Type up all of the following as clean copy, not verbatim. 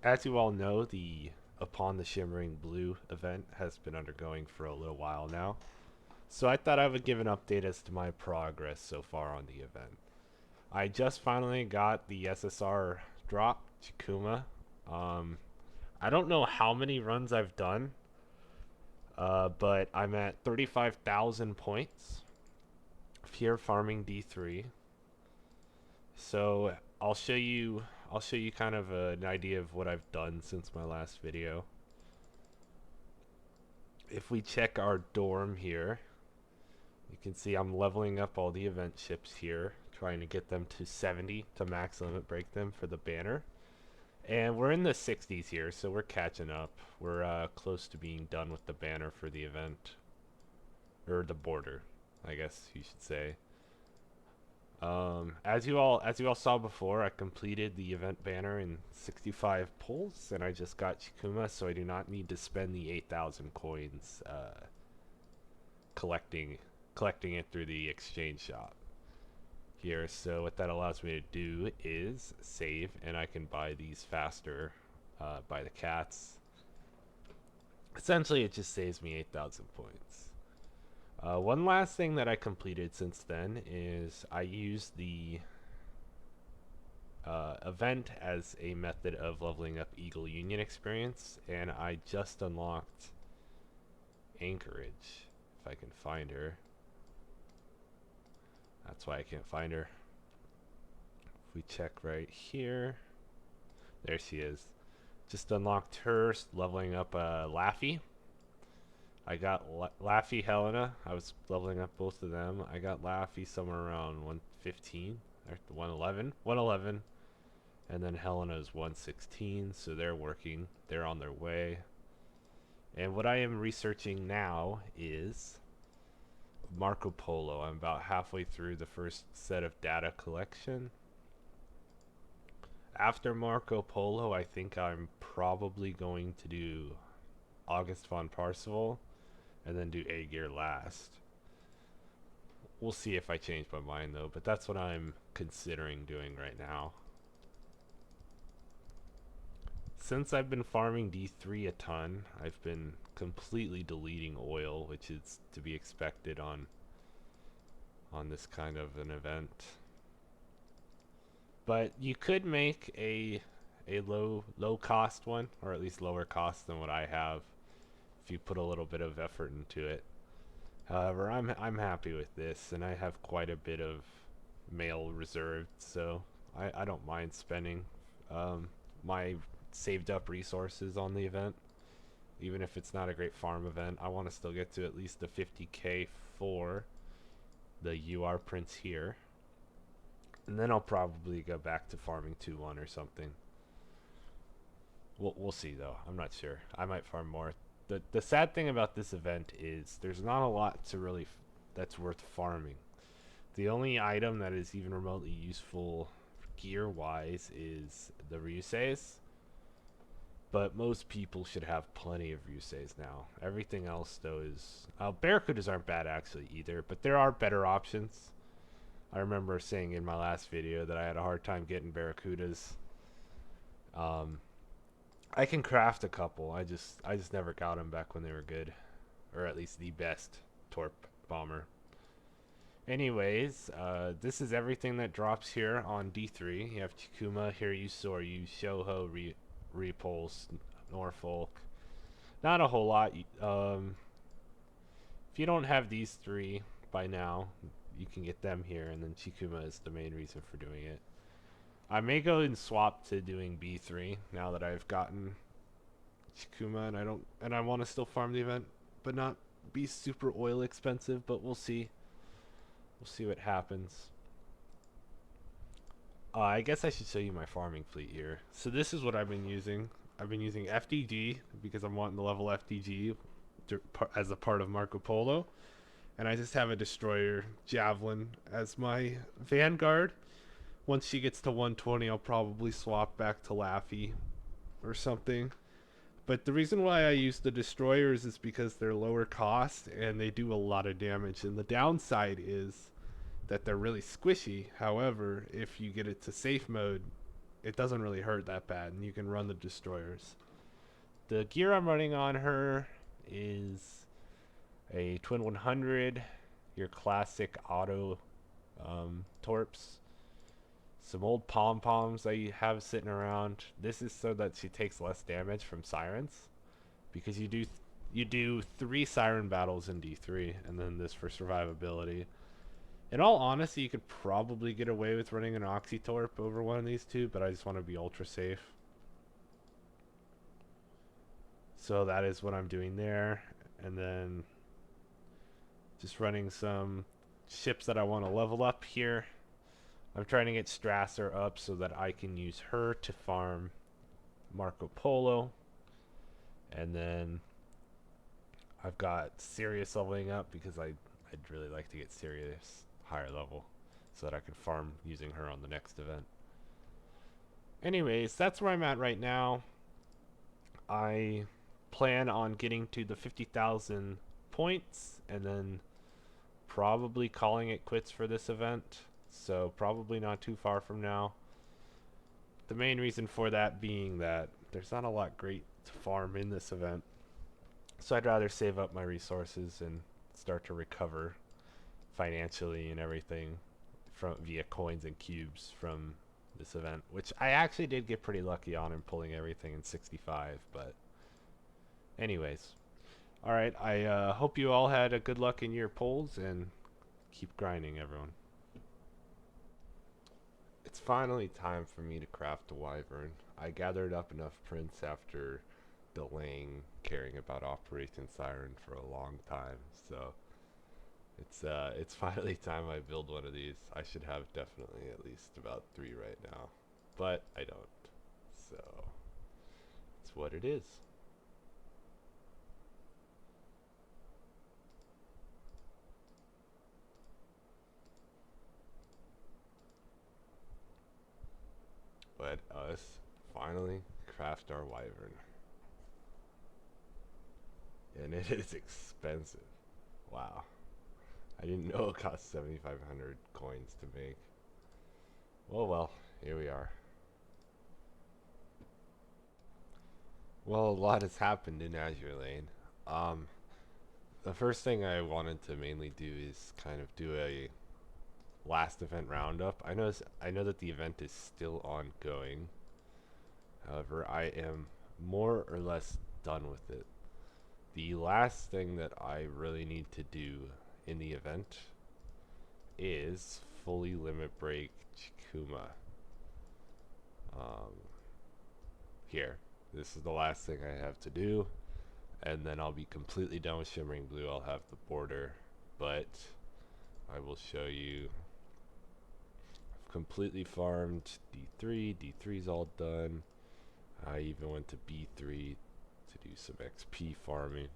As you all know, the Upon the Shimmering Blue event has been undergoing for a little while now. So I thought I would give an update as to my progress so far on the event. I just finally got the SSR drop, Chikuma. Um, I don't know how many runs I've done, but I'm at 35,000 points here farming D3. So I'll show you kind of an idea of what I've done since my last video. If we check our dorm here, you can see I'm leveling up all the event ships here, trying to get them to 70 to max limit break them for the banner. And we're in the 60s here, so we're catching up. We're close to being done with the banner for the event. Or the border, I guess you should say. As you all saw before, I completed the event banner in 65 pulls, and I just got Chikuma, so I do not need to spend the 8,000 coins collecting collecting it through the exchange shop here. So what that allows me to do is save, and I can buy these faster by the cats. Essentially, it just saves me 8,000 points. One last thing that I completed since then is I used the event as a method of leveling up Eagle Union experience, and I just unlocked Anchorage, if I can find her. That's why I can't find her. If we check right here, there she is. Just unlocked her, leveling up Laffy. I got Laffy Helena. I was leveling up both of them. I got Laffy somewhere around 115 or 111. 111. And then Helena's 116. So they're working. They're on their way. And what I am researching now is Marco Polo. I'm about halfway through the first set of data collection. After Marco Polo, I think I'm probably going to do August von Parzival and then do Aegir last. We'll see if I change my mind though, but that's what I'm considering doing right now. Since I've been farming D3 a ton, I've been completely deleting oil, which is to be expected on this kind of an event. But you could make a low cost one, or at least lower cost than what I have, if you put a little bit of effort into it. However, I'm happy with this, and I have quite a bit of mail reserved, so I don't mind spending my saved up resources on the event. Even if it's not a great farm event, I want to still get to at least the 50k for the UR prints here. And then I'll probably go back to farming 2-1 or something. We'll see though. I'm not sure. I might farm more. The sad thing about this event is there's not a lot to really that's worth farming. The only item that is even remotely useful gear wise is the Ryuseis. But most people should have plenty of Ryuseis now. Everything else though is Barracudas aren't bad actually either, but there are better options. I remember saying in my last video that I had a hard time getting Barracudas. I can craft a couple. I just never got them back when they were good, or at least the best Torp bomber. Anyways, this is everything that drops here on D3. You have Chikuma, Hiryu, Soryu, Shoho, Repulse, Norfolk. Not a whole lot. If you don't have these three by now, you can get them here, and then Chikuma is the main reason for doing it. I may go and swap to doing B3 now that I've gotten Chikuma, and I want to still farm the event, but not be super oil expensive. But we'll see. We'll see what happens. I guess I should show you my farming fleet here. So this is what I've been using. I've been using FDG because I'm wanting to level FDG as a part of Marco Polo. And I just have a destroyer Javelin as my vanguard. Once she gets to 120, I'll probably swap back to Laffy or something. But the reason why I use the destroyers is because they're lower cost and they do a lot of damage. And the downside is that they're really squishy. However, if you get it to safe mode, it doesn't really hurt that bad, and you can run the destroyers. The gear I'm running on her is a Twin 100, your classic auto torps, some old pom-poms I have sitting around. This is so that she takes less damage from sirens, because you do 3 siren battles in D3, and then this for survivability. In all honesty, you could probably get away with running an Oxytorp over one of these two, but I just want to be ultra safe. So that is what I'm doing there. And then just running some ships that I want to level up here. I'm trying to get Strasser up so that I can use her to farm Marco Polo. And then I've got Sirius leveling up because I'd really like to get Sirius higher level so that I can farm using her on the next event. Anyways, that's where I'm at right now. I plan on getting to the 50,000 points and then probably calling it quits for this event. So probably not too far from now. The main reason for that being that there's not a lot great to farm in this event. So I'd rather save up my resources and start to recover financially and everything from via coins and cubes from this event, which I actually did get pretty lucky on in pulling everything in 65. But anyways, all right, I hope you all had a good luck in your pulls, and keep grinding, everyone. It's finally time for me to craft a Wyvern. I gathered up enough prints after delaying caring about Operation Siren for a long time, so it's finally time I build one of these. I should have definitely at least about 3 right now, but I don't. So it's what it is. Let us finally craft our Wyvern. And it is expensive. Wow. I didn't know it cost 7,500 coins to make. Well, here we are. Well, a lot has happened in Azure Lane. The first thing I wanted to mainly do is kind of do a last event roundup. I know that the event is still ongoing. However, I am more or less done with it. The last thing that I really need to do in the event is fully limit break Chikuma. Here. This is the last thing I have to do, and then I'll be completely done with Shimmering Blue. I'll have the border, but I will show you. I've completely farmed D3. D3's all done. I even went to B3 to do some XP farming.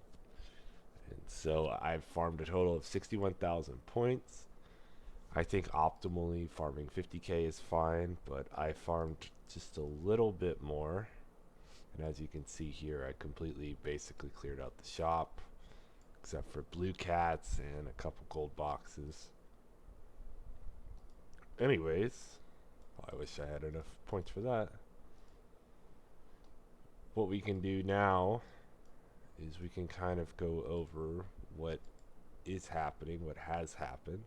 And so I've farmed a total of 61,000 points. I think optimally farming 50k is fine, but I farmed just a little bit more. And as you can see here, I completely basically cleared out the shop, except for blue cats and a couple gold boxes. Anyways, I wish I had enough points for that. What we can do now is we can kind of go over what is happening, what has happened.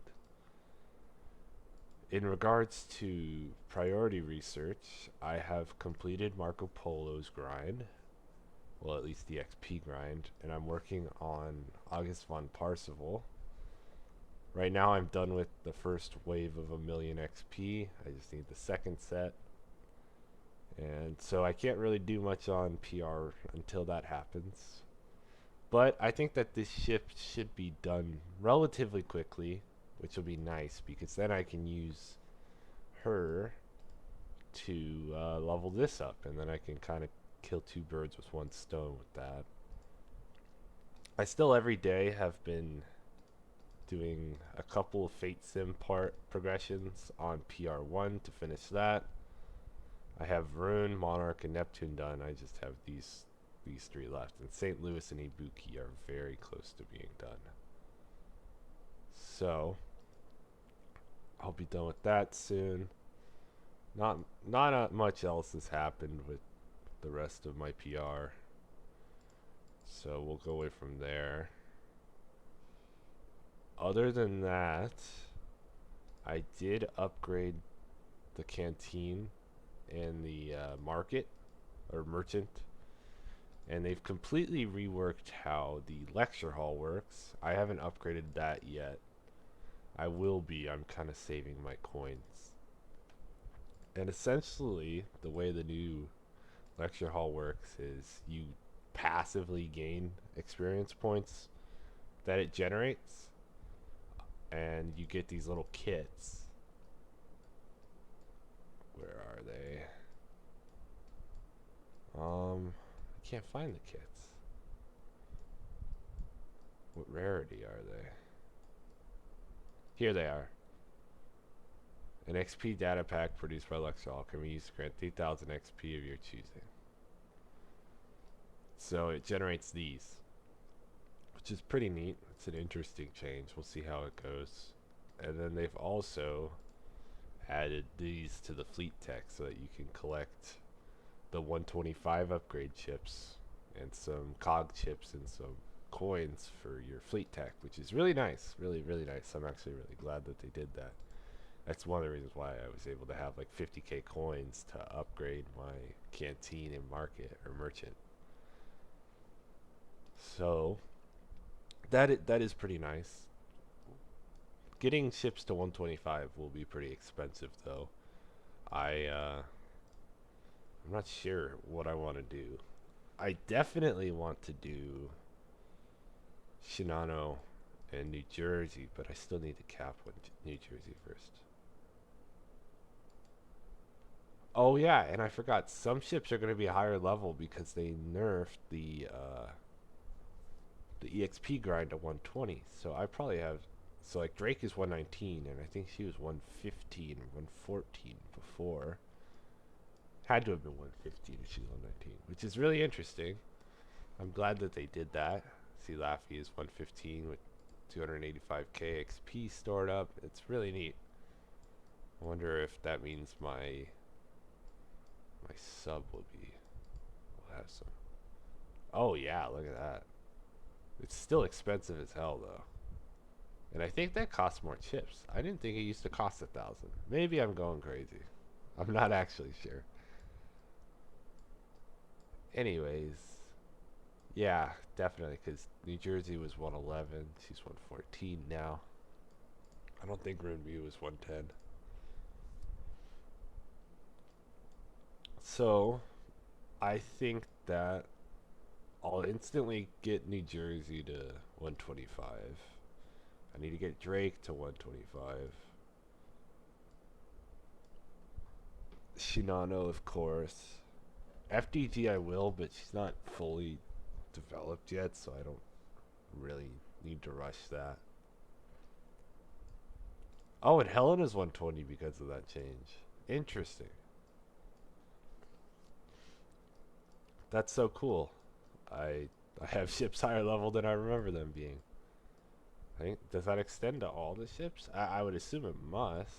In regards to priority research, I have completed Marco Polo's grind, well, at least the XP grind, and I'm working on August von Parzival. Right now I'm done with the first wave of 1,000,000 XP. I just need the second set. And so I can't really do much on PR until that happens. But I think that this ship should be done relatively quickly, which will be nice because then I can use her to level this up, and then I can kind of kill 2 birds with 1 stone with that. I still every day have been doing a couple of Fate Sim part progressions on PR1 to finish that. I have Rune, Monarch, and Neptune done. I just have these 3 left, and St. Louis and Ibuki are very close to being done. So I'll be done with that soon. Not much else has happened with the rest of my PR, so we'll go away from there. Other than that, I did upgrade the canteen and the market or merchant, and they've completely reworked how the lecture hall works. I haven't upgraded that yet. I will be. I'm kind of saving my coins. And essentially, the way the new lecture hall works is you passively gain experience points that it generates, and you get these little kits. Where are they? I can't find the kits. What rarity are they? Here they are. An XP data pack produced by Lexol can be used to grant 3,000 XP of your choosing. So it generates these, which is pretty neat. It's an interesting change. We'll see how it goes. And then they've also added these to the fleet tech so that you can collect the 125 upgrade chips and some cog chips and some coins for your fleet tech, which is really nice. Really, really nice. I'm actually really glad that they did that. That's one of the reasons why I was able to have like 50k coins to upgrade my canteen and market or merchant. So that is pretty nice. Getting ships to 125 will be pretty expensive though. I'm not sure what I want to do. I definitely want to do Shinano and New Jersey, but I still need to cap New Jersey first. Oh yeah, and I forgot, some ships are going to be a higher level because they nerfed the EXP grind to 120. So I probably have, so like Drake is 119, and I think she was 115 or 114 before. Had to have been 115 if she's 119, which is really interesting. I'm glad that they did that. See, Laffy is 115 with 285k XP stored up. It's really neat. I wonder if that means my sub will have some. Oh yeah, look at that. It's still expensive as hell though. And I think that costs more chips. I didn't think it used to cost 1,000. Maybe I'm going crazy. I'm not actually sure. Anyways, yeah, definitely, because New Jersey was 111. She's 114 now. I don't think Ruinview was 110. So, I think that I'll instantly get New Jersey to 125. I need to get Drake to 125. Shinano, of course. FDG I will, but she's not fully developed yet, so I don't really need to rush that. Oh, and Helena's 120 because of that change. Interesting. That's so cool. I have ships higher level than I remember them being. I think, does that extend to all the ships? I would assume it must.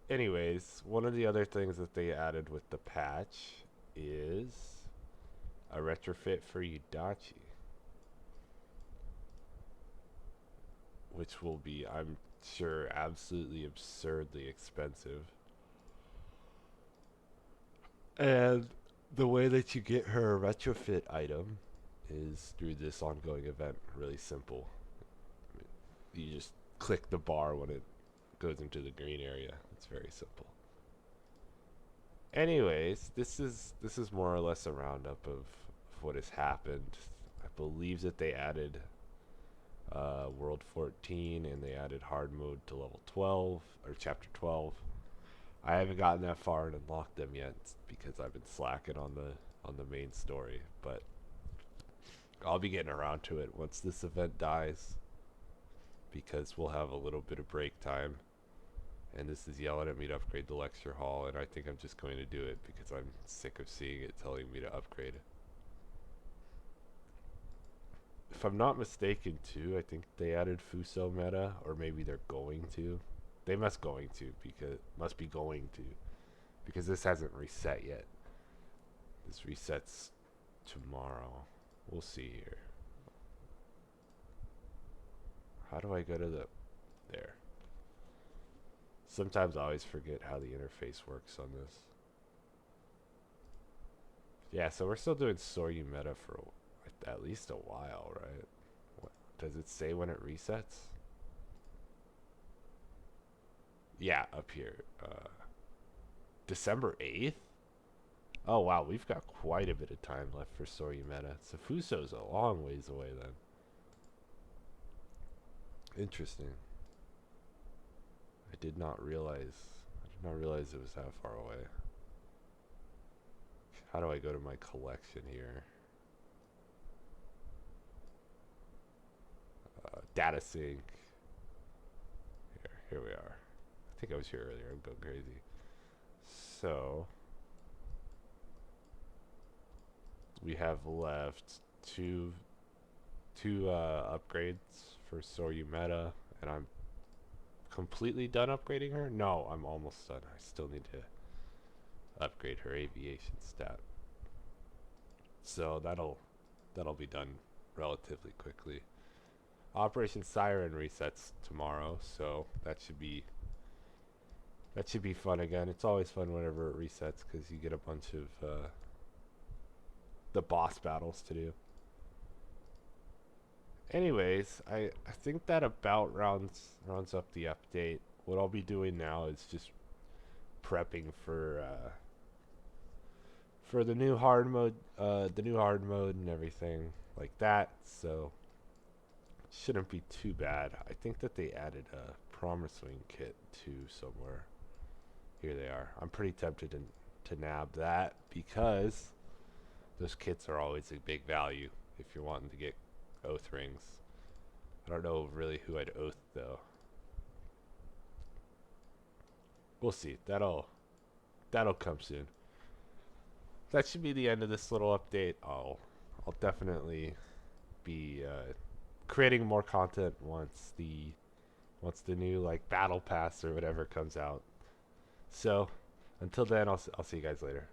Anyways, one of the other things that they added with the patch is a retrofit for Yudachi, which will be, I'm sure, absolutely absurdly expensive. And the way that you get her retrofit item is through this ongoing event. Really simple. You just click the bar when it goes into the green area. It's very simple. Anyways, this is more or less a roundup of what has happened. I believe that they added World 14 and they added hard mode to level 12 or chapter 12. I haven't gotten that far and unlocked them yet because I've been slacking on the main story, but I'll be getting around to it once this event dies because we'll have a little bit of break time. And this is yelling at me to upgrade the lecture hall, and I think I'm just going to do it because I'm sick of seeing it telling me to upgrade. if I'm not mistaken, too, I think they added Fuso meta, or maybe they're going to. They must be going to, because this hasn't reset yet. This resets tomorrow. We'll see here. How do I go to there? Sometimes I always forget how the interface works on this. Yeah, so we're still doing Soryu meta for at least a while, right? What, does it say when it resets? Yeah, up here. December 8th? Oh, wow, we've got quite a bit of time left for Soryu meta. So Fuso's a long ways away then. Interesting. I did not realize it was that far away. How do I go to my collection here? Data sync. Here we are. I think I was here earlier. I'm going crazy. So we have left two upgrades for Soryu meta, and I'm completely done upgrading her. No, I'm almost done. I still need to upgrade her aviation stat. So that'll be done relatively quickly. Operation Siren resets tomorrow, so that should be fun again. It's always fun whenever it resets because you get a bunch of the boss battles to do. Anyways, I think that about rounds up the update. What I'll be doing now is just prepping for the new hard mode, and everything like that. So it shouldn't be too bad. I think that they added a Promise Wing kit too somewhere. Here they are. I'm pretty tempted to nab that because those kits are always a big value if you're wanting to get oath rings. I don't know really who I'd oath though. We'll see. That'll come soon. That should be the end of this little update. I'll definitely be creating more content once the new like battle pass or whatever comes out. So until then, I'll see you guys later.